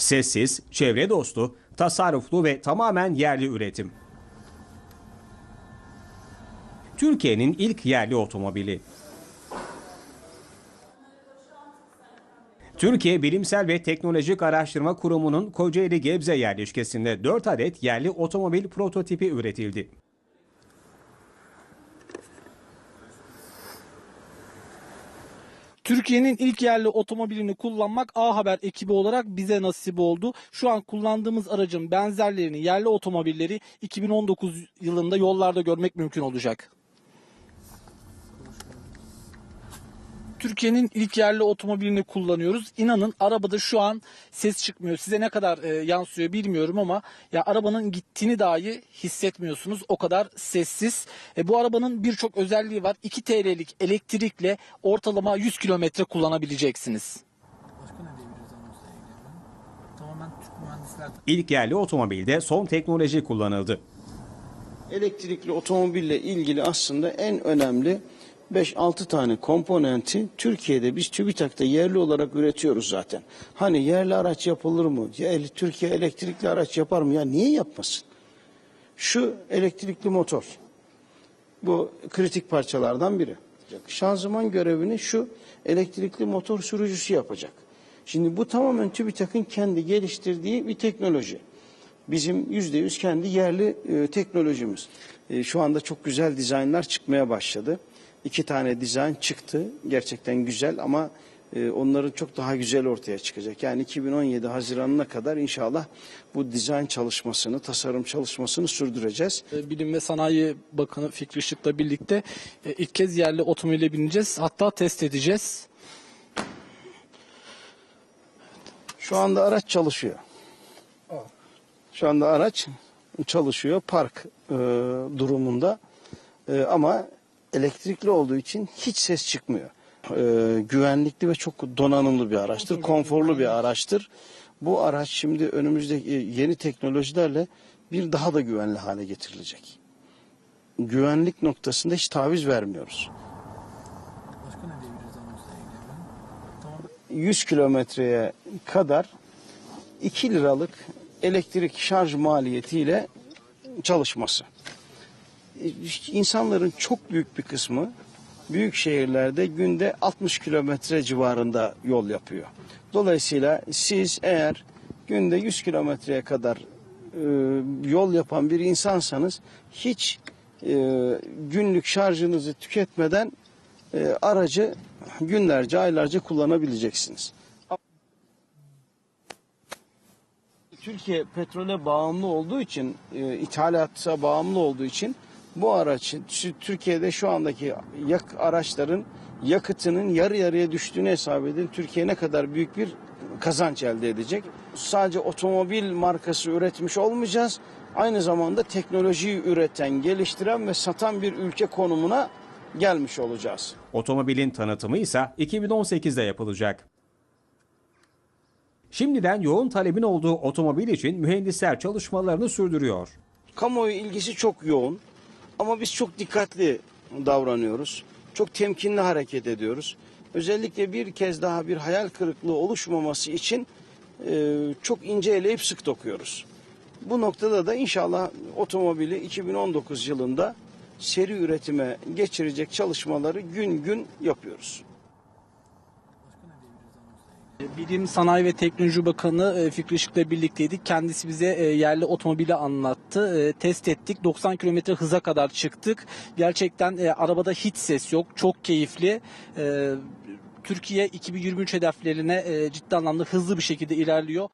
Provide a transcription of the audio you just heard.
Sessiz, çevre dostu, tasarruflu ve tamamen yerli üretim. Türkiye'nin ilk yerli otomobili. Türkiye Bilimsel ve Teknolojik Araştırma Kurumu'nun Kocaeli Gebze yerleşkesinde 4 adet yerli otomobil prototipi üretildi. Türkiye'nin ilk yerli otomobilini kullanmak A Haber ekibi olarak bize nasip oldu. Şu an kullandığımız aracın benzerlerini, yerli otomobilleri 2019 yılında yollarda görmek mümkün olacak. Türkiye'nin ilk yerli otomobilini kullanıyoruz. İnanın arabada şu an ses çıkmıyor. Size ne kadar yansıyor bilmiyorum ama ya arabanın gittiğini dahi hissetmiyorsunuz. O kadar sessiz. Bu arabanın birçok özelliği var. 2 TL'lik elektrikle ortalama 100 kilometre kullanabileceksiniz. Başka ne diyebiliriz anonsla ilgili? Tamamen Türk mühendisler. İlk yerli otomobilde son teknoloji kullanıldı. Elektrikli otomobille ilgili aslında en önemli 5-6 tane komponenti Türkiye'de biz TÜBİTAK'ta yerli olarak üretiyoruz zaten. Hani yerli araç yapılır mı? Türkiye elektrikli araç yapar mı? Ya niye yapmasın? Şu elektrikli motor. Bu kritik parçalardan biri. Şanzıman görevini şu elektrikli motor sürücüsü yapacak. Şimdi bu tamamen TÜBİTAK'ın kendi geliştirdiği bir teknoloji. Bizim %100 kendi yerli teknolojimiz. Şu anda çok güzel dizaynlar çıkmaya başladı. 2 tane dizayn çıktı. Gerçekten güzel ama onların çok daha güzel ortaya çıkacak. Yani 2017 Haziran'ına kadar inşallah bu dizayn çalışmasını, tasarım çalışmasını sürdüreceğiz. Bilim ve Sanayi Bakanı Fikri Işık'la birlikte ilk kez yerli otomobile bineceğiz. Hatta test edeceğiz. Şu anda araç çalışıyor. Şu anda araç çalışıyor park durumunda ama elektrikli olduğu için hiç ses çıkmıyor. Güvenlikli ve çok donanımlı bir araçtır, konforlu bir araçtır. Bu araç şimdi önümüzdeki yeni teknolojilerle bir daha da güvenli hale getirilecek. Güvenlik noktasında hiç taviz vermiyoruz. Başka ne diyebiliriz anonsla ilgili? Tamamen 100 kilometreye kadar 2 liralık elektrik şarj maliyetiyle çalışması. İnsanların çok büyük bir kısmı büyük şehirlerde günde 60 kilometre civarında yol yapıyor. Dolayısıyla siz eğer günde 100 kilometreye kadar yol yapan bir insansanız hiç günlük şarjınızı tüketmeden aracı günlerce, aylarca kullanabileceksiniz. Türkiye petrole bağımlı olduğu için, ithalata bağımlı olduğu için bu araç Türkiye'de şu andaki araçların yakıtının yarı yarıya düştüğünü hesap edin. Türkiye ne kadar büyük bir kazanç elde edecek. Sadece otomobil markası üretmiş olmayacağız. Aynı zamanda teknolojiyi üreten, geliştiren ve satan bir ülke konumuna gelmiş olacağız. Otomobilin tanıtımı ise 2018'de yapılacak. Şimdiden yoğun talebin olduğu otomobil için mühendisler çalışmalarını sürdürüyor. Kamuoyu ilgisi çok yoğun ama biz çok dikkatli davranıyoruz. Çok temkinli hareket ediyoruz. Özellikle bir kez daha bir hayal kırıklığı oluşmaması için çok ince eleyip sık dokuyoruz. Bu noktada da inşallah otomobili 2019 yılında seri üretime geçirecek çalışmaları gün gün yapıyoruz. Bilim, Sanayi ve Teknoloji Bakanı Fikri Işık'la birlikteydik. Kendisi bize yerli otomobili anlattı. Test ettik. 90 kilometre hıza kadar çıktık. Gerçekten arabada hiç ses yok. Çok keyifli. Türkiye 2023 hedeflerine ciddi anlamda hızlı bir şekilde ilerliyor.